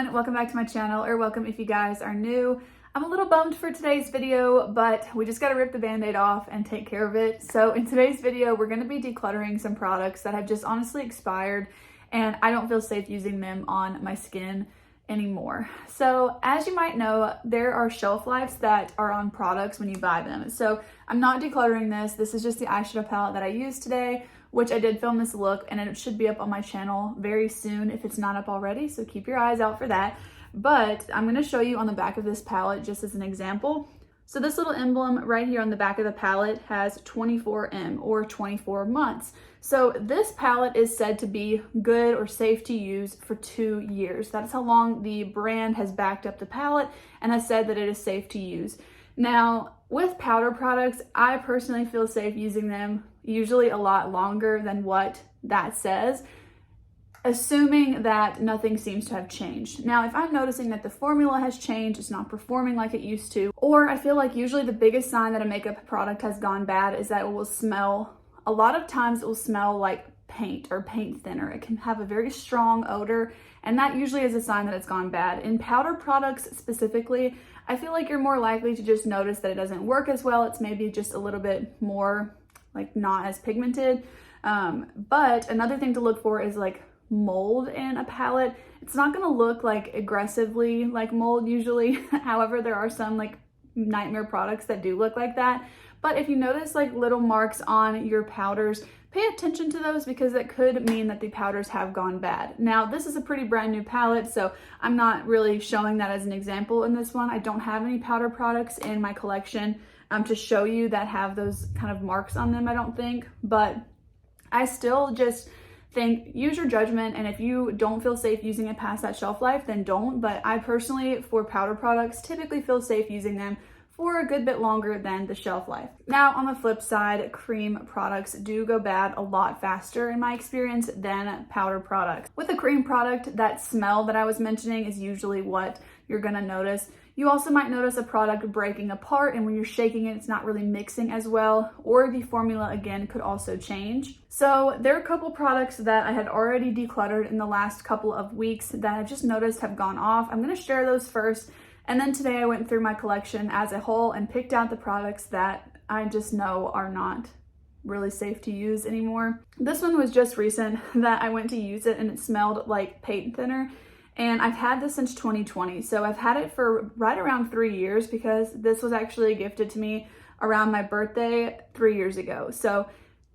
everyone, welcome back to my channel, or welcome if you guys are new. I'm a little bummed for today's video, but we just gotta rip the band-aid off and take care of it. So in today's video, we're gonna be decluttering some products that have just honestly expired and I don't feel safe using them on my skin anymore. So as you might know, there are shelf lives that are on products when you buy them. So I'm not decluttering this. This is just the eyeshadow palette that I used today, which I did film this look, and it should be up on my channel very soon if it's not up already, so keep your eyes out for that. But I'm gonna show you on the back of this palette just as an example. So this little emblem right here on the back of the palette has 24M or 24 months. So this palette is said to be good or safe to use for 2 years. That's how long the brand has backed up the palette and has said that it is safe to use. Now, with powder products, I personally feel safe using them usually a lot longer than what that says, assuming that nothing seems to have changed. Now, if I'm noticing that the formula has changed, it's not performing like it used to, or I feel like usually the biggest sign that a makeup product has gone bad is that it will smell, a lot of times it will smell like paint or paint thinner. It can have a very strong odor, and that usually is a sign that it's gone bad. In powder products specifically, I feel like you're more likely to just notice that it doesn't work as well. It's maybe just a little bit more like not as pigmented. But another thing to look for is like mold in a palette. It's not gonna look like aggressively like mold usually. However, there are some like nightmare products that do look like that. But if you notice like little marks on your powders, pay attention to those because that could mean that the powders have gone bad. Now, this is a pretty brand new palette, so I'm not really showing that as an example in this one. I don't have any powder products in my collection to show you that have those kind of marks on them, I don't think. But I still just think use your judgment, and if you don't feel safe using it past that shelf life, then don't. But I personally, for powder products, typically feel safe using them for a good bit longer than the shelf life. Now, on the flip side, cream products do go bad a lot faster in my experience than powder products. With a cream product, that smell that I was mentioning is usually what you're gonna notice. You also might notice a product breaking apart, and when you're shaking it, it's not really mixing as well, or the formula again could also change. So there are a couple products that I had already decluttered in the last couple of weeks that I've just noticed have gone off. I'm gonna share those first. And then today I went through my collection as a whole and picked out the products that I just know are not really safe to use anymore. This one was just recent that I went to use it and it smelled like paint thinner. And I've had this since 2020. So I've had it for right around 3 years because this was actually gifted to me around my birthday 3 years ago. So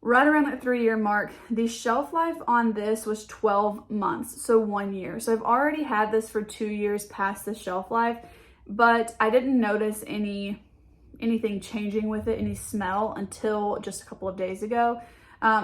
right around that 3-year mark, the shelf life on this was 12 months, so 1 year. So I've already had this for 2 years past the shelf life, but I didn't notice anything changing with it, any smell, until just a couple of days ago.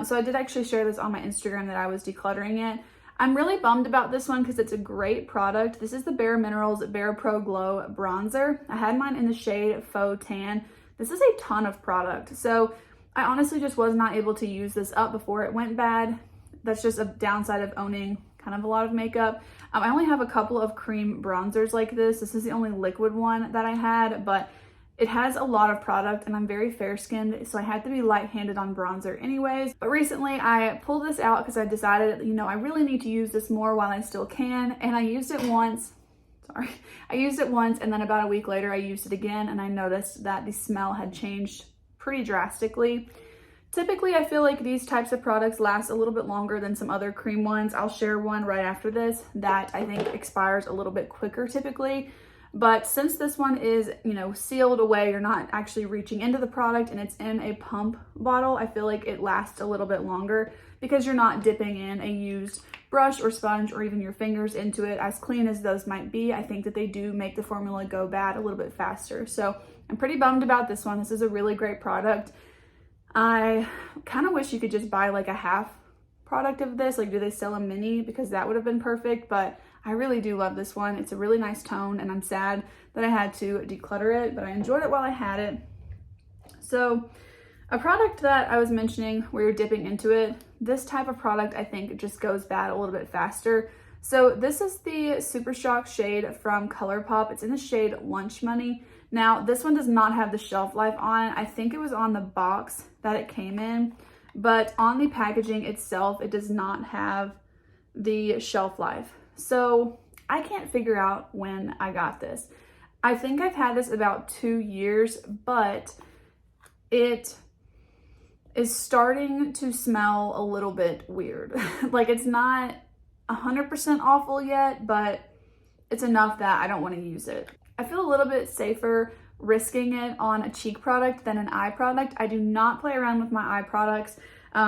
So I did actually share this on my Instagram that I was decluttering it. I'm really bummed about this one because it's a great product. This is the Bare Minerals Bare Pro Glow Bronzer. I had mine in the shade Faux Tan. This is a ton of product. So I honestly just was not able to use this up before it went bad. That's just a downside of owning kind of a lot of makeup. I only have a couple of cream bronzers like this. This is the only liquid one that I had, but it has a lot of product and I'm very fair skinned, so I had to be light-handed on bronzer anyways. But recently I pulled this out because I decided, you know, I really need to use this more while I still can. And I used it once. I used it once, and then about a week later I used it again, and I noticed that the smell had changed pretty drastically. Typically, I feel like these types of products last a little bit longer than some other cream ones. I'll share one right after this that I think expires a little bit quicker typically. But since this one is, you know, sealed away, you're not actually reaching into the product and it's in a pump bottle, I feel like it lasts a little bit longer because you're not dipping in a used brush or sponge or even your fingers into it. As clean as those might be, I think that they do make the formula go bad a little bit faster. So I'm pretty bummed about this one. This is a really great product. I kind of wish you could just buy like a half product of this. Like, do they sell a mini? Because that would have been perfect, but I really do love this one. It's a really nice tone, and I'm sad that I had to declutter it, but I enjoyed it while I had it. So a product that I was mentioning where you're dipping into it, this type of product I think just goes bad a little bit faster. So this is the Super Shock shade from ColourPop. It's in the shade Lunch Money. Now, this one does not have the shelf life on. I think it was on the box that it came in, but on the packaging itself, it does not have the shelf life. So I can't figure out when I got this. I think I've had this about 2 years, but it is starting to smell a little bit weird. Like, it's not 100% awful yet, but it's enough that I don't want to use it. I feel a little bit safer risking it on a cheek product than an eye product. I do not play around with my eye products.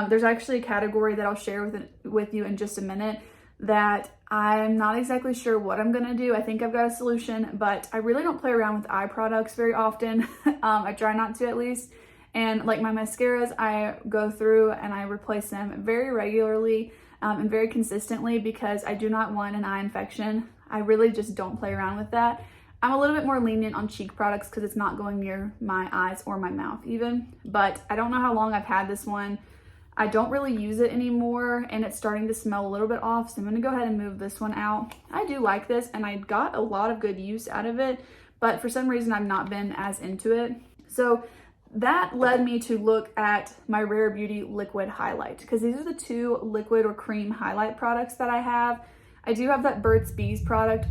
There's actually a category that I'll share with you in just a minute that I'm not exactly sure what I'm gonna do. I think I've got a solution, but I really don't play around with eye products very often. I try not to, at least. And like my mascaras, I go through and I replace them very regularly and very consistently because I do not want an eye infection. I really just don't play around with that. I'm a little bit more lenient on cheek products because it's not going near my eyes or my mouth even, but I don't know how long I've had this one. I don't really use it anymore and it's starting to smell a little bit off, so I'm gonna go ahead and move this one out. I do like this and I got a lot of good use out of it, but for some reason I've not been as into it. So that led me to look at my Rare Beauty liquid highlight because these are the two liquid or cream highlight products that I have. I do have that Burt's Bees product.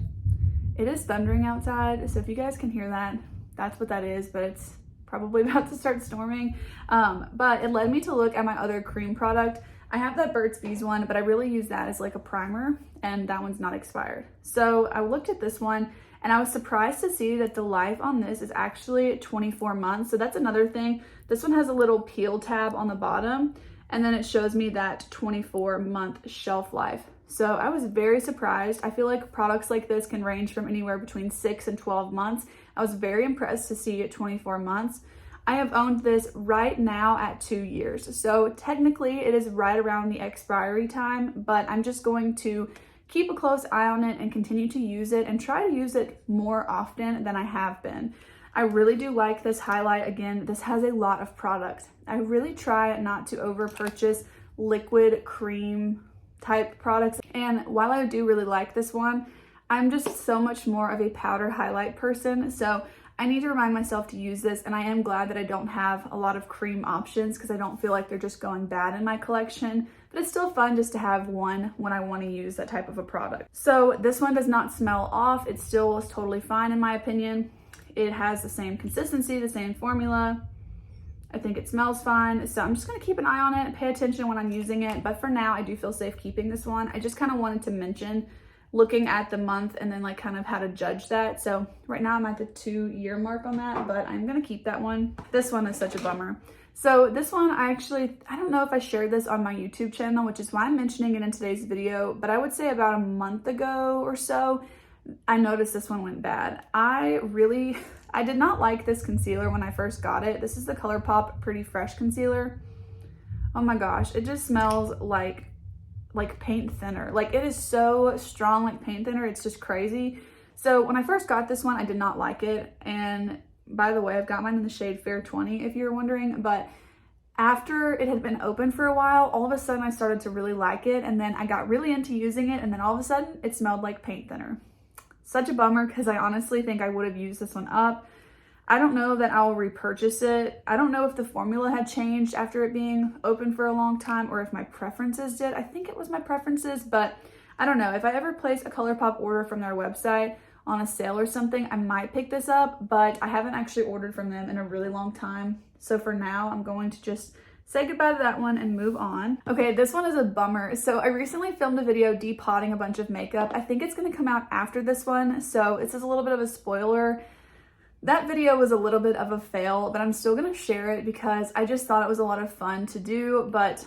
It is thundering outside, so if you guys can hear that, that's what that is, but it's probably about to start storming. But it led me to look at my other cream product. I have that Burt's Bees one, but I really use that as like a primer, and that one's not expired. So I looked at this one, and I was surprised to see that the life on this is actually 24 months. So that's another thing. This one has a little peel tab on the bottom, and then it shows me that 24-month shelf life. So I was very surprised. I feel like products like this can range from anywhere between 6 and 12 months. I was very impressed to see it 24 months. I have owned this right now at 2 years. So technically it is right around the expiry time, but I'm just going to keep a close eye on it and continue to use it and try to use it more often than I have been. I really do like this highlight. Again, this has a lot of products. I really try not to over purchase liquid cream type products. And while I do really like this one, I'm just so much more of a powder highlight person. So I need to remind myself to use this, and I am glad that I don't have a lot of cream options because I don't feel like they're just going bad in my collection. But it's still fun just to have one when I want to use that type of a product. So this one does not smell off. It still is totally fine in my opinion. It has the same consistency, the same formula. I think it smells fine. So I'm just gonna keep an eye on it, pay attention when I'm using it. But for now, I do feel safe keeping this one. I just kind of wanted to mention looking at the month and then like kind of how to judge that. So right now I'm at the 2-year mark on that, but I'm gonna keep that one. This one is such a bummer. So this one, I don't know if I shared this on my YouTube channel, which is why I'm mentioning it in today's video, but I would say about a month ago or so, I noticed this one went bad. I did not like this concealer when I first got it. This is the ColourPop Pretty Fresh concealer. Oh my gosh, it just smells like paint thinner. Like, it is so strong like paint thinner, it's just crazy. So when I first got this one, I did not like it. And by the way, I've got mine in the shade Fair 20 if you're wondering, but after it had been open for a while, all of a sudden I started to really like it, and then I got really into using it, and then all of a sudden it smelled like paint thinner. Such a bummer because I honestly think I would have used this one up. I don't know that I'll repurchase it. I don't know if the formula had changed after it being open for a long time or if my preferences did. I think it was my preferences, but I don't know. If I ever place a ColourPop order from their website on a sale or something, I might pick this up, but I haven't actually ordered from them in a really long time. So for now, I'm going to just say goodbye to that one and move on. Okay, this one is a bummer. So I recently filmed a video depotting a bunch of makeup. I think it's gonna come out after this one, so it's just a little bit of a spoiler. That video was a little bit of a fail, but I'm still gonna share it because I just thought it was a lot of fun to do. But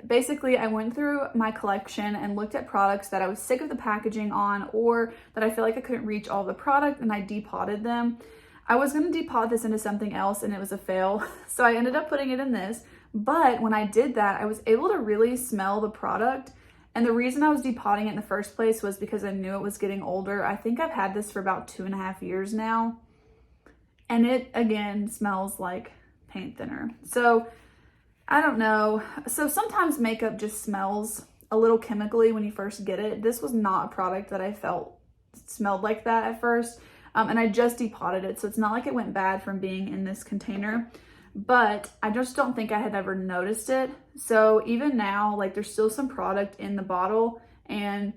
basically, I went through my collection and looked at products that I was sick of the packaging on, or that I feel like I couldn't reach all the product, and I depotted them. I was gonna depot this into something else and it was a fail, so I ended up putting it in this. But when I did that, I was able to really smell the product. And the reason I was depotting it in the first place was because I knew it was getting older. I think I've had this for about 2.5 years now. And it, again, smells like paint thinner. So I don't know. So sometimes makeup just smells a little chemically when you first get it. This was not a product that I felt smelled like that at first. And I just depotted it. So it's not like it went bad from being in this container. But I just don't think I had ever noticed it. So even now, like, there's still some product in the bottle, and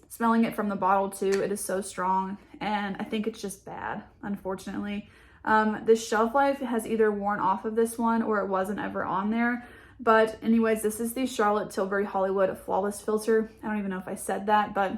Smelling it from the bottle too, it is so strong, and I think it's just bad, unfortunately. The shelf life has either worn off of this one or it wasn't ever on there. But anyways, this is the Charlotte Tilbury Hollywood Flawless Filter. I don't even know if I said that, but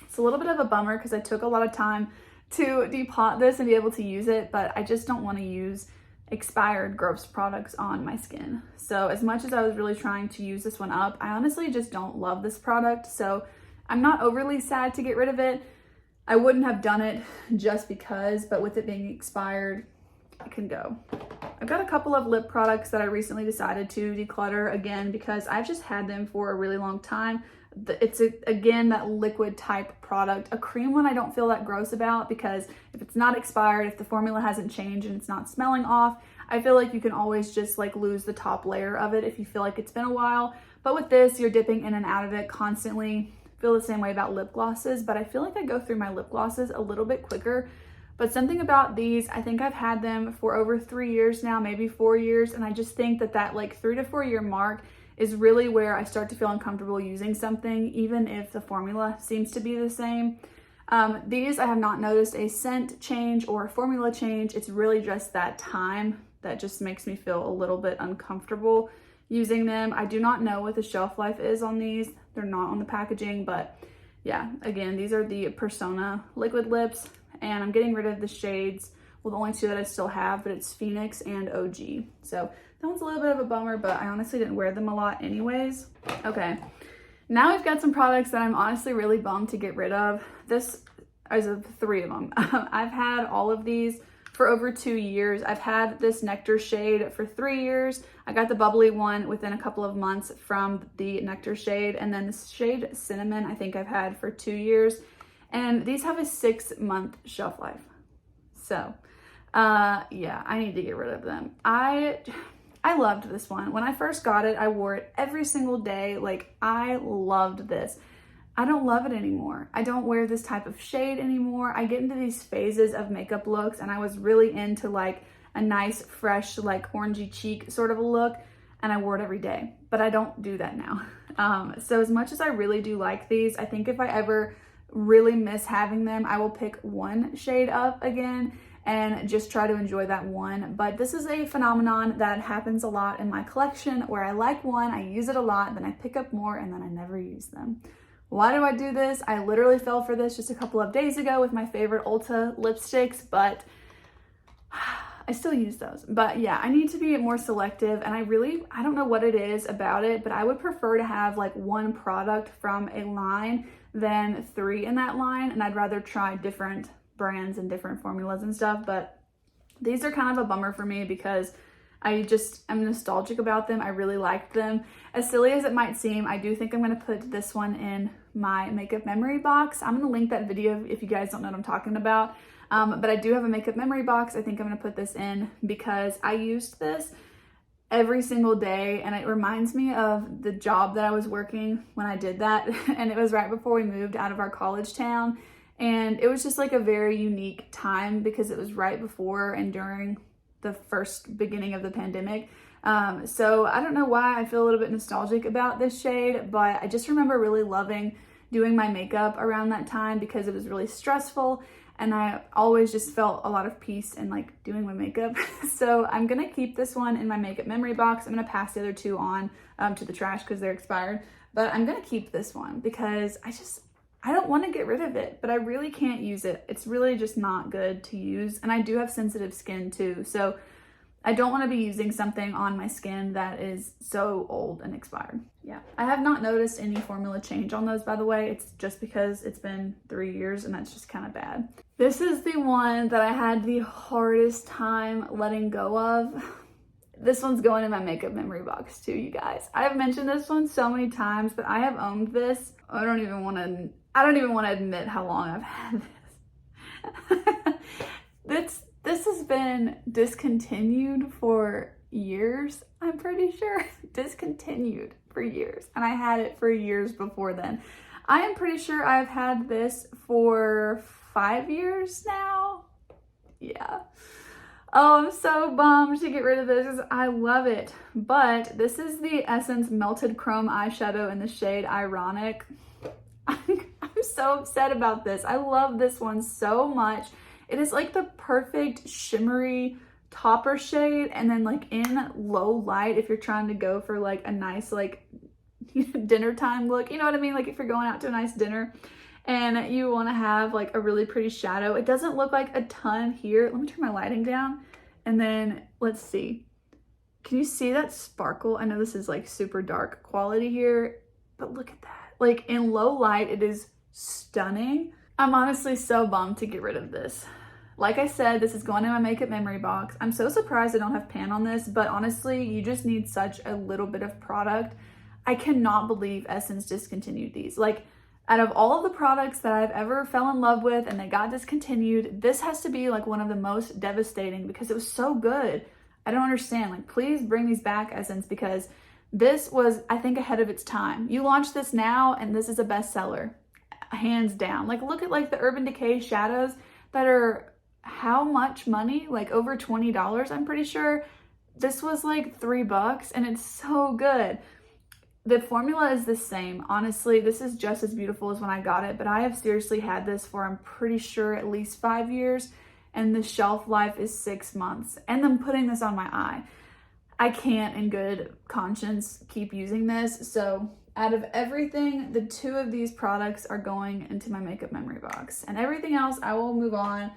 it's a little bit of a bummer because I took a lot of time to depot this and be able to use it, but I just don't want to use expired gross products on my skin. So as much as I was really trying to use this one up, I honestly just don't love this product. So I'm not overly sad to get rid of it. I wouldn't have done it just because, but with it being expired, it can go. I've got a couple of lip products that I recently decided to declutter again because I've just had them for a really long time. It's again that liquid type product. A cream one I don't feel that gross about because if it's not expired, if the formula hasn't changed and it's not smelling off, I feel like you can always just like lose the top layer of it if you feel like it's been a while. But with this, you're dipping in and out of it constantly. Feel the same way about lip glosses, but I feel like I go through my lip glosses a little bit quicker. But something about these, I think I've had them for over 3 years now, maybe 4 years, and I just think that like 3 to 4 year mark is really where I start to feel uncomfortable using something, even if the formula seems to be the same. These, I have not noticed a scent change or a formula change. It's really just that time that just makes me feel a little bit uncomfortable using them. I do not know what the shelf life is on these. They're not on the packaging, but yeah, again, these are the Persona liquid lips, and I'm getting rid of the shades. Well, the only two that I still have, but it's Phoenix and OG. So that one's a little bit of a bummer, but I honestly didn't wear them a lot anyways. Okay, now we've got some products that I'm honestly really bummed to get rid of. This is 3 of them. I've had all of these for over 2 years. I've had this Nectar shade for 3 years. I got the bubbly one within a couple of months from the Nectar shade, and then the shade Cinnamon I think I've had for 2 years. And these have a 6-month shelf life. So yeah, I need to get rid of them. I loved this one. When I first got it, I wore it every single day. Like, I loved this. I don't love it anymore. I don't wear this type of shade anymore. I get into these phases of makeup looks, and I was really into like a nice, fresh, like orangey cheek sort of a look, and I wore it every day, but I don't do that now. So as much as I really do like these, I think if I ever really miss having them, I will pick one shade up again and just try to enjoy that one. But this is a phenomenon that happens a lot in my collection where I like one, I use it a lot, then I pick up more, and then I never use them. Why do I do this? I literally fell for this just a couple of days ago with my favorite Ulta lipsticks, but I still use those. But yeah, I need to be more selective, and I don't know what it is about it, but I would prefer to have like one product from a line than 3 in that line, and I'd rather try different brands and different formulas and stuff. But these are kind of a bummer for me because I'm nostalgic about them. I really liked them. As silly as it might seem, I do think I'm going to put this one in my makeup memory box. I'm going to link that video if you guys don't know what I'm talking about. But I do have a makeup memory box. I think I'm going to put this in because I used this every single day, and it reminds me of the job that I was working when I did that. And it was right before we moved out of our college town. And it was just like a very unique time because it was right before and during the first beginning of the pandemic. So I don't know why I feel a little bit nostalgic about this shade, but I just remember really loving doing my makeup around that time because it was really stressful, and I always just felt a lot of peace in like doing my makeup. So I'm gonna keep this one in my makeup memory box. I'm gonna pass the other 2 on to the trash because they're expired, but I'm gonna keep this one because I don't want to get rid of it, but I really can't use it. It's really just not good to use. And I do have sensitive skin too. So I don't want to be using something on my skin that is so old and expired. Yeah. I have not noticed any formula change on those, by the way. It's just because it's been 3 years, and that's just kind of bad. This is the one that I had the hardest time letting go of. This one's going in my makeup memory box too, you guys. I have mentioned this one so many times, but I have owned this. I don't even want to admit how long I've had this. This has been discontinued for years, I'm pretty sure. Discontinued for years. And I had it for years before then. I am pretty sure I've had this for 5 years now. Yeah. Oh, I'm so bummed to get rid of this. I love it. But this is the Essence Melted Chrome Eyeshadow in the shade Ironic. I'm I'm so upset about this. I love this one so much. It is like the perfect shimmery topper shade, and then like in low light if you're trying to go for like a nice like dinner time look, you know what I mean? Like if you're going out to a nice dinner and you want to have like a really pretty shadow. It doesn't look like a ton here. Let me turn my lighting down, and then let's see. Can you see that sparkle? I know this is like super dark quality here, but look at that. Like in low light, it is stunning. I'm honestly so bummed to get rid of this. Like I said, this is going in my makeup memory box. I'm so surprised I don't have pan on this, but honestly, you just need such a little bit of product. I cannot believe Essence discontinued these. Like, out of all of the products that I've ever fell in love with and they got discontinued, this has to be like one of the most devastating because it was so good. I don't understand. Like, please bring these back, Essence, because this was, I think, ahead of its time. You launched this now and this is a bestseller, hands down. Like, look at like the Urban Decay shadows that are how much money? Like over $20, I'm pretty sure. This was like $3 and it's so good. The formula is the same. Honestly, this is just as beautiful as when I got it, but I have seriously had this for, I'm pretty sure, at least 5 years, and the shelf life is 6 months. And I'm putting this on my eye. I can't in good conscience keep using this. So out of everything, the 2 of these products are going into my makeup memory box, and everything else I will move on.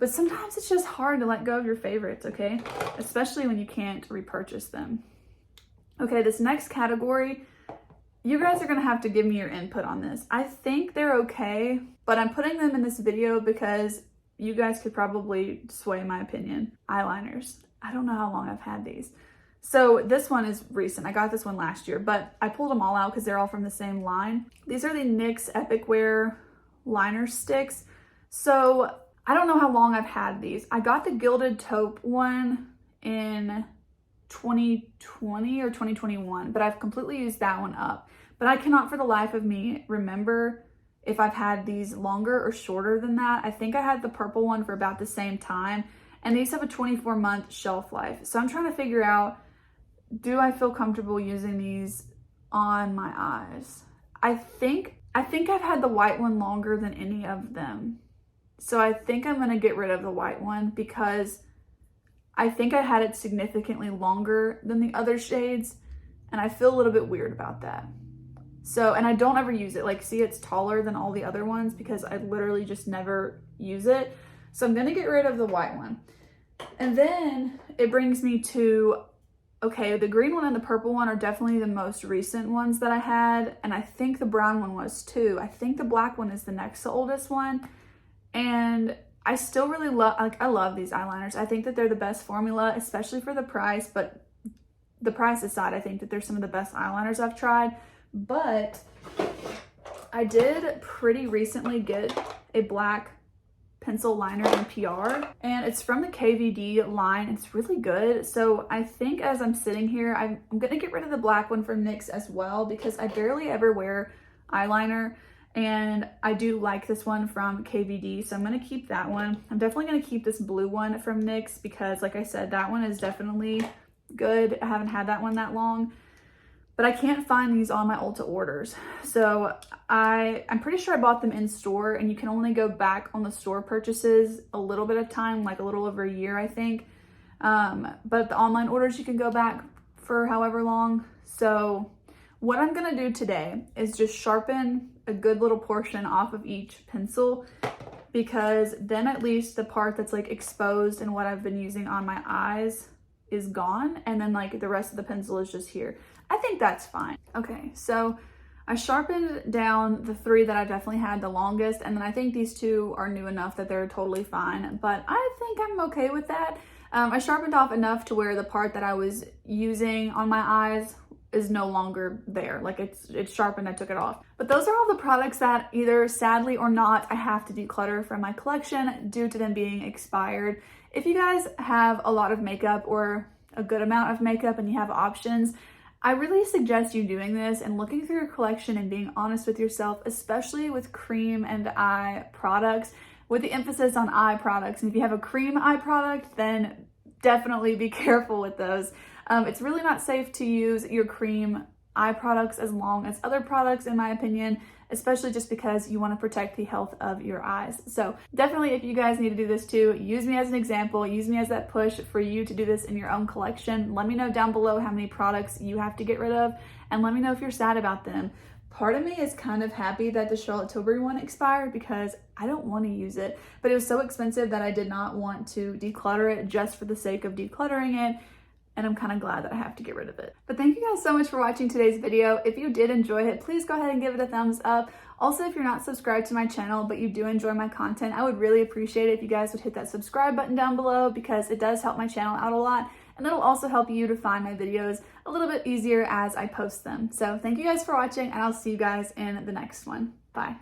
But sometimes it's just hard to let go of your favorites, okay? Especially when you can't repurchase them. Okay, this next category, you guys are gonna have to give me your input on this. I think they're okay, but I'm putting them in this video because you guys could probably sway my opinion. Eyeliners. I don't know how long I've had these. So this one is recent. I got this one last year, but I pulled them all out because they're all from the same line. These are the NYX Epic Wear liner sticks. So I don't know how long I've had these. I got the Gilded Taupe one in 2020 or 2021, but I've completely used that one up. But I cannot for the life of me remember if I've had these longer or shorter than that. I think I had the purple one for about the same time, and these have a 24-month shelf life. So I'm trying to figure out, do I feel comfortable using these on my eyes? I think I've had the white one longer than any of them. So I think I'm gonna get rid of the white one because I think I had it significantly longer than the other shades, and I feel a little bit weird about that. So, and I don't ever use it. Like, see, it's taller than all the other ones because I literally just never use it. So I'm gonna get rid of the white one. And then it brings me to, okay, the green one and the purple one are definitely the most recent ones that I had, and I think the brown one was too. I think the black one is the next oldest one. And I still really love, like, I love these eyeliners. I think that they're the best formula, especially for the price, but the price aside, I think that they're some of the best eyeliners I've tried. But I did pretty recently get a black pencil liner in PR, and it's from the KVD line. It's really good. So I think as I'm sitting here, I'm gonna get rid of the black one from NYX as well because I barely ever wear eyeliner. And I do like this one from KVD, so I'm gonna keep that one. I'm definitely gonna keep this blue one from NYX because, like I said, that one is definitely good. I haven't had that one that long, but I can't find these on my Ulta orders. So I'm pretty sure I bought them in store, and you can only go back on the store purchases a little bit of time, like a little over a year, I think. But the online orders, you can go back for however long. So what I'm gonna do today is just sharpen a good little portion off of each pencil, because then at least the part that's like exposed and what I've been using on my eyes is gone, and then like the rest of the pencil is just here. I think that's fine. Okay, so I sharpened down the 3 that I definitely had the longest, and then I think these 2 are new enough that they're totally fine, but I think I'm okay with that. I sharpened off enough to where the part that I was using on my eyes is no longer there. Like it's sharpened, I took it off. But those are all the products that either sadly or not I have to declutter from my collection due to them being expired. If you guys have a lot of makeup or a good amount of makeup and you have options, I really suggest you doing this and looking through your collection and being honest with yourself, especially with cream and eye products, with the emphasis on eye products. And if you have a cream eye product, then definitely be careful with those. It's really not safe to use your cream eye products as long as other products, in my opinion, especially just because you want to protect the health of your eyes. So definitely, if you guys need to do this too, use me as an example, use me as that push for you to do this in your own collection. Let me know down below how many products you have to get rid of, and let me know if you're sad about them. Part of me is kind of happy that the Charlotte Tilbury one expired because I don't want to use it, but it was so expensive that I did not want to declutter it just for the sake of decluttering it. And I'm kind of glad that I have to get rid of it. But thank you guys so much for watching today's video. If you did enjoy it, please go ahead and give it a thumbs up. Also, if you're not subscribed to my channel, but you do enjoy my content, I would really appreciate it if you guys would hit that subscribe button down below, because it does help my channel out a lot. And it'll also help you to find my videos a little bit easier as I post them. So thank you guys for watching, and I'll see you guys in the next one. Bye.